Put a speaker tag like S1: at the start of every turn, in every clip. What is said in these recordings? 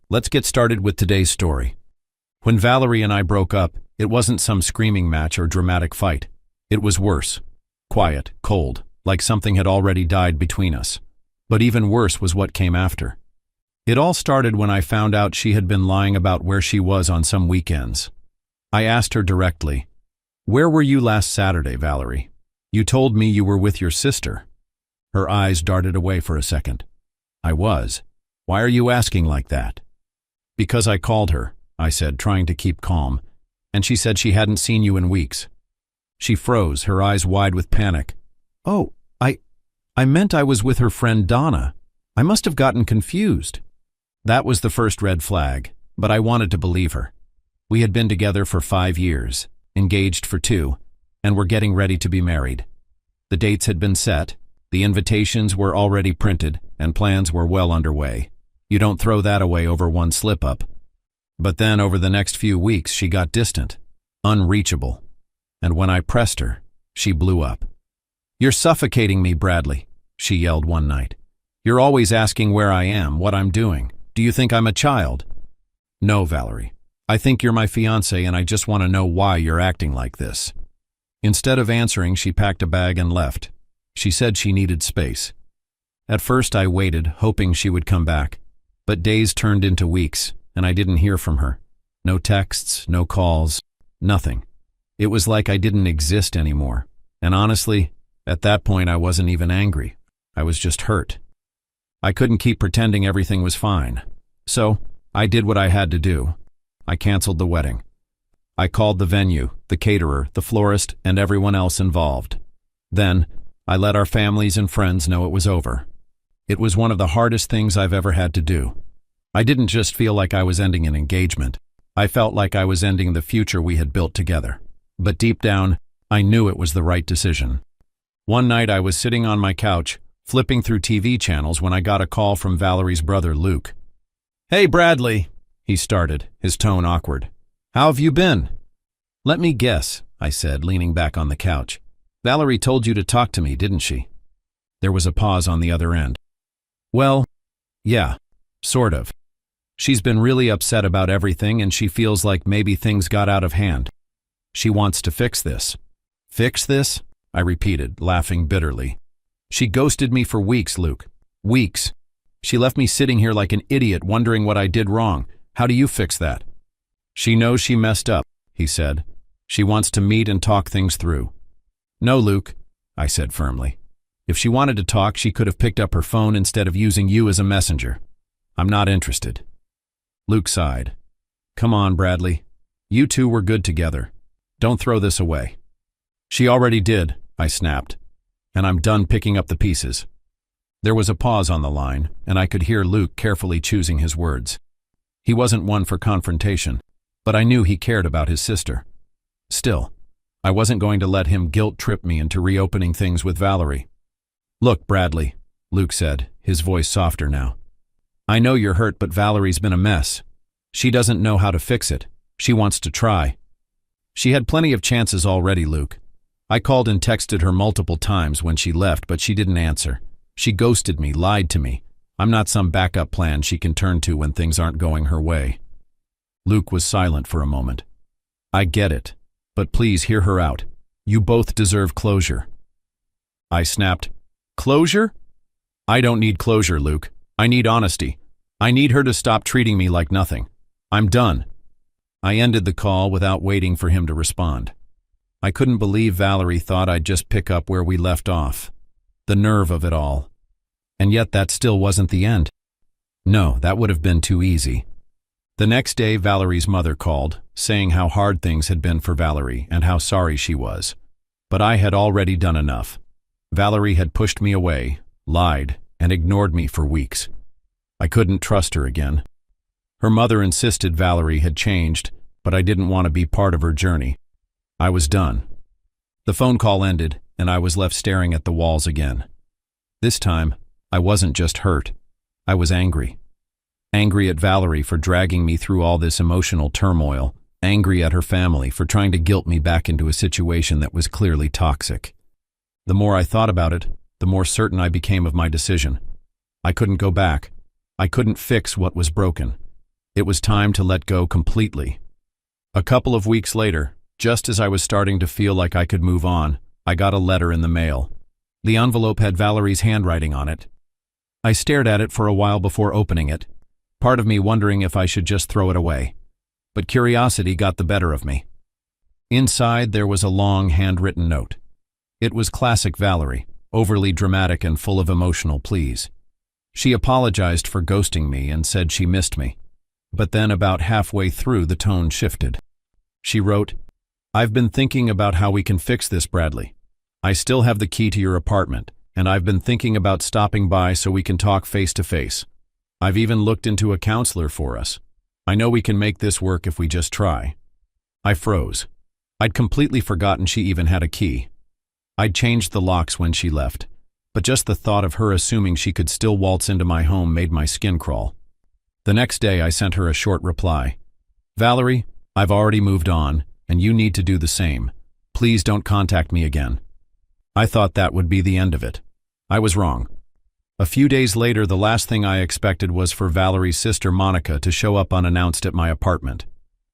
S1: let's get started with today's story. When Valerie and I broke up, it wasn't some screaming match or dramatic fight. It was worse. Quiet, cold, like something had already died between us. But even worse was what came after. It all started when I found out she had been lying about where she was on some weekends. I asked her directly, "Where were you last Saturday, Valerie? You told me you were with your sister." Her eyes darted away for a second. "I was. Why are you asking like that?" "Because I called her," I said, trying to keep calm, "and she said she hadn't seen you in weeks." She froze, her eyes wide with panic. "Oh, I meant I was with her friend Donna. I must have gotten confused." That was the first red flag, but I wanted to believe her. We had been together for 5 years, engaged for 2, and were getting ready to be married. The dates had been set, the invitations were already printed, and plans were well underway. You don't throw that away over one slip-up. But then over the next few weeks she got distant, unreachable. And when I pressed her, she blew up. "You're suffocating me, Bradley," she yelled one night. "You're always asking where I am, what I'm doing. Do you think I'm a child?" "No, Valerie. I think you're my fiancé and I just want to know why you're acting like this." Instead of answering, she packed a bag and left. She said she needed space. At first I waited, hoping she would come back. But days turned into weeks, and I didn't hear from her. No texts, no calls, nothing. It was like I didn't exist anymore. And honestly, at that point I wasn't even angry. I was just hurt. I couldn't keep pretending everything was fine. So, I did what I had to do. I canceled the wedding. I called the venue, the caterer, the florist, and everyone else involved. Then, I let our families and friends know it was over. It was one of the hardest things I've ever had to do. I didn't just feel like I was ending an engagement. I felt like I was ending the future we had built together. But deep down, I knew it was the right decision. One night I was sitting on my couch, flipping through TV channels when I got a call from Valerie's brother, Luke. "Hey, Bradley," he started, his tone awkward. "How have you been?" "Let me guess," I said, leaning back on the couch. "Valerie told you to talk to me, didn't she?" There was a pause on the other end. "Well, yeah, sort of. She's been really upset about everything and she feels like maybe things got out of hand. She wants to fix this." "Fix this?" I repeated, laughing bitterly. "She ghosted me for weeks, Luke. Weeks. She left me sitting here like an idiot wondering what I did wrong. How do you fix that?" "She knows she messed up," he said. "She wants to meet and talk things through." "No, Luke," I said firmly. "If she wanted to talk, she could have picked up her phone instead of using you as a messenger. I'm not interested." Luke sighed. "Come on, Bradley. You two were good together. Don't throw this away." "She already did," I snapped, "and I'm done picking up the pieces." There was a pause on the line, and I could hear Luke carefully choosing his words. He wasn't one for confrontation, but I knew he cared about his sister. Still, I wasn't going to let him guilt-trip me into reopening things with Valerie. "Look, Bradley," Luke said, his voice softer now. "I know you're hurt, but Valerie's been a mess. She doesn't know how to fix it. She wants to try. She had plenty of chances already, Luke. I called and texted her multiple times when she left, but she didn't answer. She ghosted me, lied to me. I'm not some backup plan she can turn to when things aren't going her way." Luke was silent for a moment. "I get it, but please hear her out. You both deserve closure." I snapped, "Closure? I don't need closure, Luke. I need honesty. I need her to stop treating me like nothing. I'm done." I ended the call without waiting for him to respond. I couldn't believe Valerie thought I'd just pick up where we left off. The nerve of it all. And yet that still wasn't the end. No, that would have been too easy. The next day, Valerie's mother called, saying how hard things had been for Valerie and how sorry she was. But I had already done enough. Valerie had pushed me away, lied, and ignored me for weeks. I couldn't trust her again. Her mother insisted Valerie had changed, but I didn't want to be part of her journey. I was done. The phone call ended, and I was left staring at the walls again. This time, I wasn't just hurt. I was angry. Angry at Valerie for dragging me through all this emotional turmoil, angry at her family for trying to guilt me back into a situation that was clearly toxic. The more I thought about it, the more certain I became of my decision. I couldn't go back. I couldn't fix what was broken. It was time to let go completely. A couple of weeks later, just as I was starting to feel like I could move on, I got a letter in the mail. The envelope had Valerie's handwriting on it. I stared at it for a while before opening it, part of me wondering if I should just throw it away. But curiosity got the better of me. Inside, there was a long, handwritten note. It was classic Valerie, overly dramatic and full of emotional pleas. She apologized for ghosting me and said she missed me. But then about halfway through, the tone shifted. She wrote, "I've been thinking about how we can fix this, Bradley. I still have the key to your apartment, and I've been thinking about stopping by so we can talk face to face. I've even looked into a counselor for us. I know we can make this work if we just try." I froze. I'd completely forgotten she even had a key. I'd changed the locks when she left, but just the thought of her assuming she could still waltz into my home made my skin crawl. The next day I sent her a short reply. "Valerie, I've already moved on, and you need to do the same. Please don't contact me again." I thought that would be the end of it. I was wrong. A few days later, the last thing I expected was for Valerie's sister Monica to show up unannounced at my apartment.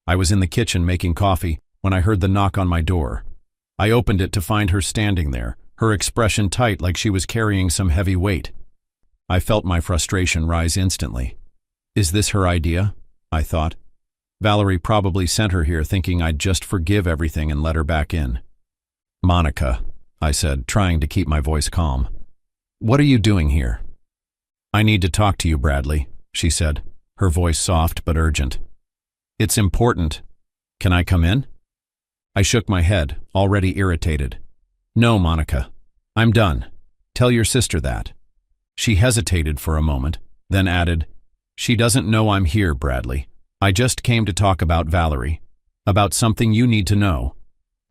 S1: I was in the kitchen making coffee when I heard the knock on my door. I opened it to find her standing there, her expression tight like she was carrying some heavy weight. I felt my frustration rise instantly. Is this her idea? I thought. Valerie probably sent her here thinking I'd just forgive everything and let her back in. "Monica," I said, trying to keep my voice calm. "What are you doing here?" "I need to talk to you, Bradley," she said, her voice soft but urgent. "It's important. Can I come in?" I shook my head, already irritated. "No, Monica. I'm done. Tell your sister that." She hesitated for a moment, then added, "She doesn't know I'm here, Bradley. I just came to talk about Valerie, about something you need to know.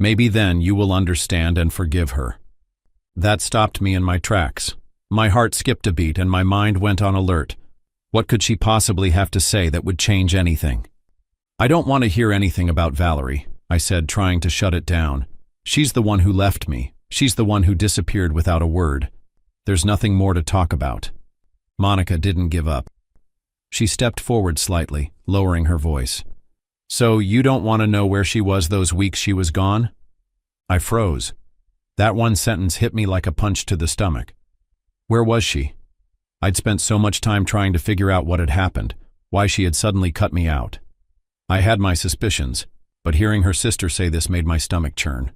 S1: Maybe then you will understand and forgive her." That stopped me in my tracks. My heart skipped a beat and my mind went on alert. What could she possibly have to say that would change anything? "I don't want to hear anything about Valerie," I said, trying to shut it down. "She's the one who left me. She's the one who disappeared without a word. There's nothing more to talk about." Monica didn't give up. She stepped forward slightly, lowering her voice. "So you don't want to know where she was those weeks she was gone?" I froze. That one sentence hit me like a punch to the stomach. Where was she? I'd spent so much time trying to figure out what had happened, why she had suddenly cut me out. I had my suspicions, but hearing her sister say this made my stomach churn.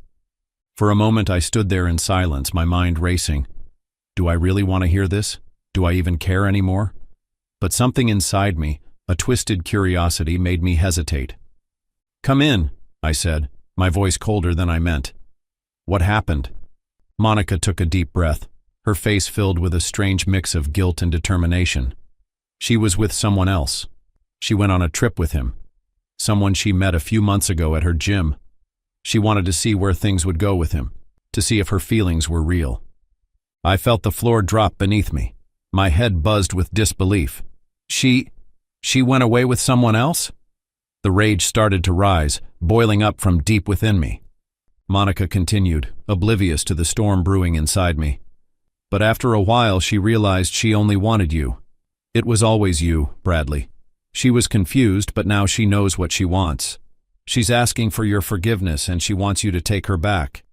S1: For a moment I stood there in silence, my mind racing. Do I really want to hear this? Do I even care anymore? But something inside me, a twisted curiosity, made me hesitate. "Come in," I said, my voice colder than I meant. "What happened?" Monica took a deep breath, her face filled with a strange mix of guilt and determination. She was with someone else. She went on a trip with him. Someone she met a few months ago at her gym. She wanted to see where things would go with him, to see if her feelings were real. I felt the floor drop beneath me. My head buzzed with disbelief. She went away with someone else? The rage started to rise, boiling up from deep within me. Monica continued, oblivious to the storm brewing inside me. But after a while she realized she only wanted you. It was always you, Bradley. She was confused, but now she knows what she wants. She's asking for your forgiveness and she wants you to take her back.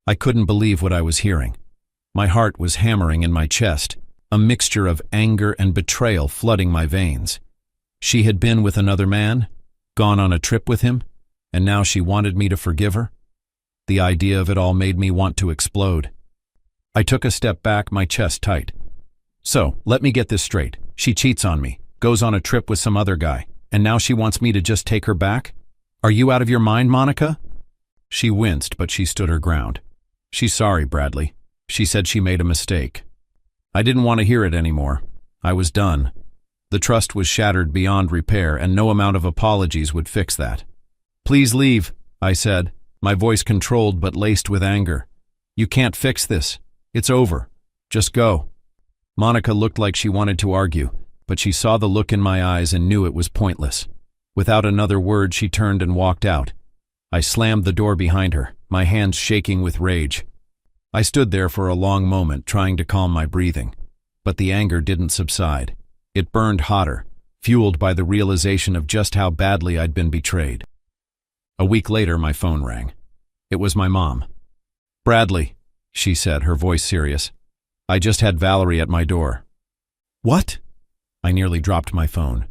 S1: I couldn't believe what I was hearing. My heart was hammering in my chest, a mixture of anger and betrayal flooding my veins. She had been with another man, gone on a trip with him, and now she wanted me to forgive her? The idea of it all made me want to explode. I took a step back, my chest tight. So, let me get this straight. She cheats on me, goes on a trip with some other guy, and now she wants me to just take her back? Are you out of your mind, Monica? She winced, but she stood her ground. She's sorry, Bradley. She said she made a mistake. I didn't want to hear it anymore. I was done. The trust was shattered beyond repair, and no amount of apologies would fix that. Please leave, I said, my voice controlled but laced with anger. You can't fix this. It's over. Just go. Monica looked like she wanted to argue, but she saw the look in my eyes and knew it was pointless. Without another word, she turned and walked out. I slammed the door behind her, my hands shaking with rage. I stood there for a long moment, trying to calm my breathing. But the anger didn't subside. It burned hotter, fueled by the realization of just how badly I'd been betrayed. A week later, my phone rang. It was my mom. "Bradley," she said, her voice serious. "I just had Valerie at my door." "What?" I nearly dropped my phone.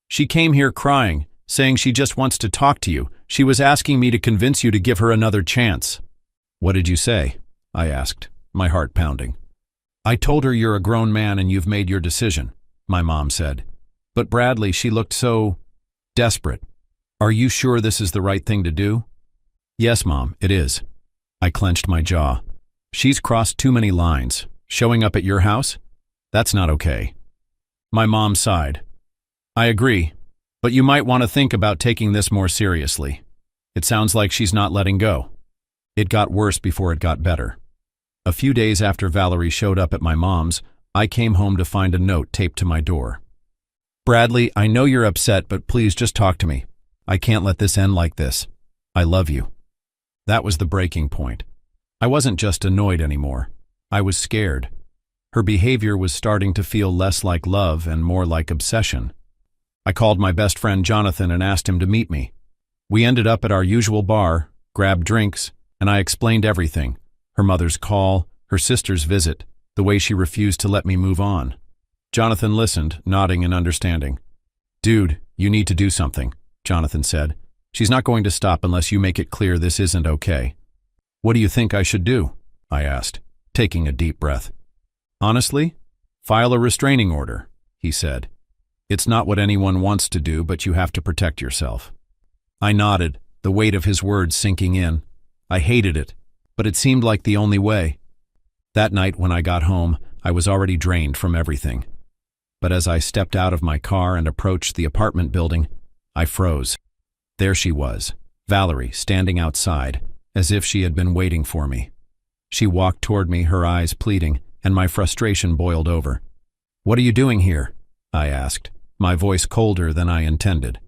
S1: "She came here crying, saying she just wants to talk to you. She was asking me to convince you to give her another chance." "What did you say?" I asked, my heart pounding. "I told her you're a grown man and you've made your decision," my mom said. "But Bradley, she looked so desperate. Are you sure this is the right thing to do?" "Yes, Mom, it is." I clenched my jaw. "She's crossed too many lines. Showing up at your house? That's not okay." My mom sighed. "I agree, but you might want to think about taking this more seriously. It sounds like she's not letting go." It got worse before it got better. A few days after Valerie showed up at my mom's, I came home to find a note taped to my door. "Bradley, I know you're upset, but please just talk to me. I can't let this end like this. I love you." That was the breaking point. I wasn't just annoyed anymore. I was scared. Her behavior was starting to feel less like love and more like obsession. I called my best friend Jonathan and asked him to meet me. We ended up at our usual bar, grabbed drinks, and I explained everything. Her mother's call, her sister's visit, the way she refused to let me move on. Jonathan listened, nodding in understanding. "Dude, you need to do something," Jonathan said. "She's not going to stop unless you make it clear this isn't okay." "What do you think I should do?" I asked, taking a deep breath. "Honestly, file a restraining order," he said. "It's not what anyone wants to do, but you have to protect yourself." I nodded, the weight of his words sinking in. I hated it, but it seemed like the only way. That night when I got home, I was already drained from everything. But as I stepped out of my car and approached the apartment building, I froze. There she was, Valerie, standing outside, as if she had been waiting for me. She walked toward me, her eyes pleading, and my frustration boiled over. "What are you doing here?" I asked, my voice colder than I intended.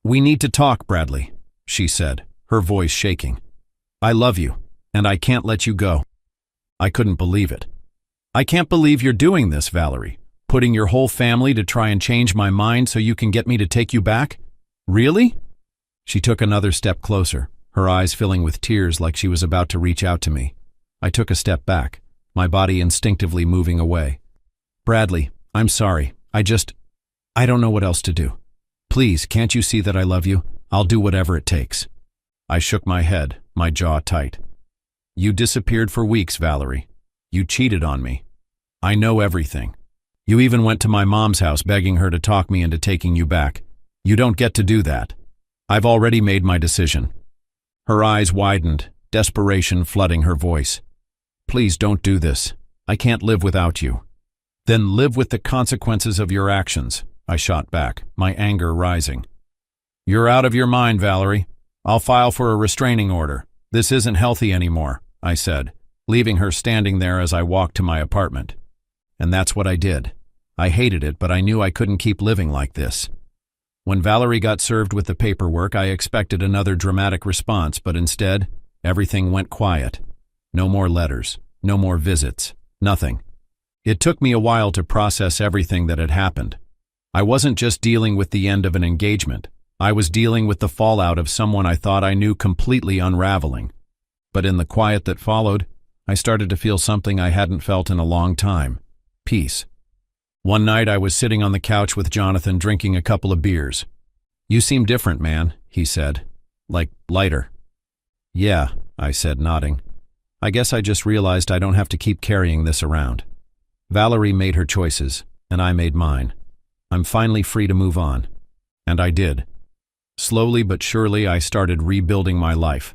S1: "We need to talk, Bradley," she said, her voice shaking. "I love you, and I can't let you go." I couldn't believe it. "I can't believe you're doing this, Valerie. Putting your whole family to try and change my mind so you can get me to take you back? Really?" She took another step closer, her eyes filling with tears like she was about to reach out to me. I took a step back, my body instinctively moving away. "Bradley, I'm sorry. I don't know what else to do. Please, can't you see that I love you? I'll do whatever it takes." I shook my head, my jaw tight. "You disappeared for weeks, Valerie. You cheated on me. I know everything. You even went to my mom's house begging her to talk me into taking you back. You don't get to do that. I've already made my decision." Her eyes widened, desperation flooding her voice. "Please don't do this. I can't live without you." "Then live with the consequences of your actions," I shot back, my anger rising. "You're out of your mind, Valerie. I'll file for a restraining order. This isn't healthy anymore," I said, leaving her standing there as I walked to my apartment. And that's what I did. I hated it, but I knew I couldn't keep living like this. When Valerie got served with the paperwork, I expected another dramatic response, but instead, everything went quiet. No more letters, no more visits, nothing. It took me a while to process everything that had happened. I wasn't just dealing with the end of an engagement. I was dealing with the fallout of someone I thought I knew completely unraveling. But in the quiet that followed, I started to feel something I hadn't felt in a long time. Peace. One night I was sitting on the couch with Jonathan drinking a couple of beers. "You seem different, man," he said. "Like, lighter." "Yeah," I said, nodding. "I guess I just realized I don't have to keep carrying this around. Valerie made her choices, and I made mine. I'm finally free to move on." And I did. Slowly but surely, I started rebuilding my life.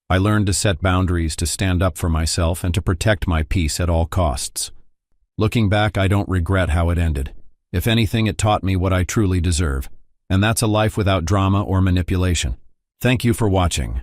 S1: I learned to set boundaries, to stand up for myself, and to protect my peace at all costs. Looking back, I don't regret how it ended. If anything, it taught me what I truly deserve. And that's a life without drama or manipulation. Thank you for watching.